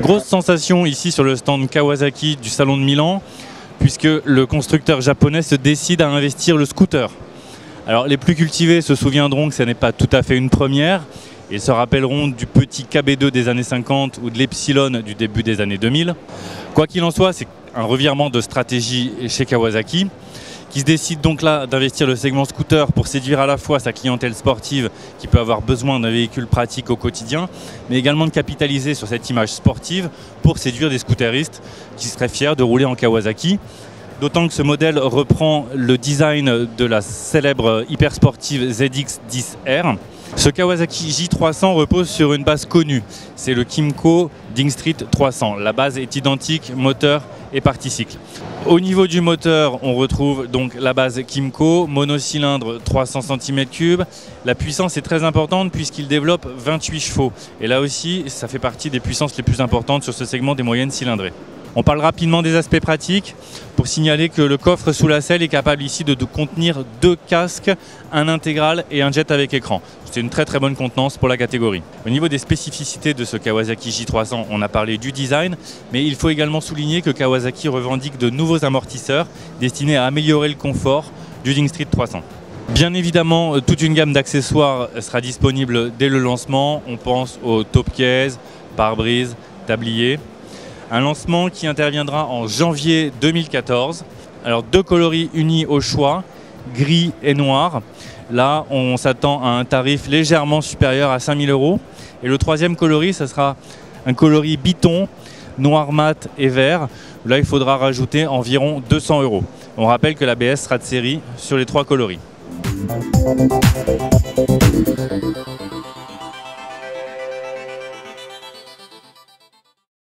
Grosse sensation ici sur le stand Kawasaki du salon de Milan, puisque le constructeur japonais se décide à investir le scooter. Alors les plus cultivés se souviendront que ce n'est pas tout à fait une première. Ils se rappelleront du petit KB2 des années 50 ou de l'Epsilon du début des années 2000. Quoi qu'il en soit, c'est un revirement de stratégie chez Kawasaki, qui se décide donc là d'investir le segment scooter pour séduire à la fois sa clientèle sportive qui peut avoir besoin d'un véhicule pratique au quotidien, mais également de capitaliser sur cette image sportive pour séduire des scooteristes qui seraient fiers de rouler en Kawasaki. D'autant que ce modèle reprend le design de la célèbre hypersportive ZX-10R. Ce Kawasaki J300 repose sur une base connue, c'est le Kymco Dingstreet 300. La base est identique, moteur et partie cycle. Au niveau du moteur, on retrouve donc la base Kymco, monocylindre 300 cm3. La puissance est très importante puisqu'il développe 28 chevaux. Et là aussi, ça fait partie des puissances les plus importantes sur ce segment des moyennes cylindrées. On parle rapidement des aspects pratiques pour signaler que le coffre sous la selle est capable ici de contenir 2 casques, un intégral et un jet avec écran. C'est une très bonne contenance pour la catégorie. Au niveau des spécificités de ce Kawasaki J300, on a parlé du design, mais il faut également souligner que Kawasaki revendique de nouveaux amortisseurs destinés à améliorer le confort du Dingstreet 300. Bien évidemment, toute une gamme d'accessoires sera disponible dès le lancement. On pense aux top case, pare-brise, tablier. Un lancement qui interviendra en janvier 2014. Alors 2 coloris unis au choix, gris et noir. Là, on s'attend à un tarif légèrement supérieur à 5 000 €. Et le 3e coloris, ce sera un coloris biton, noir mat et vert. Là, il faudra rajouter environ 200 €. On rappelle que l'ABS sera de série sur les 3 coloris.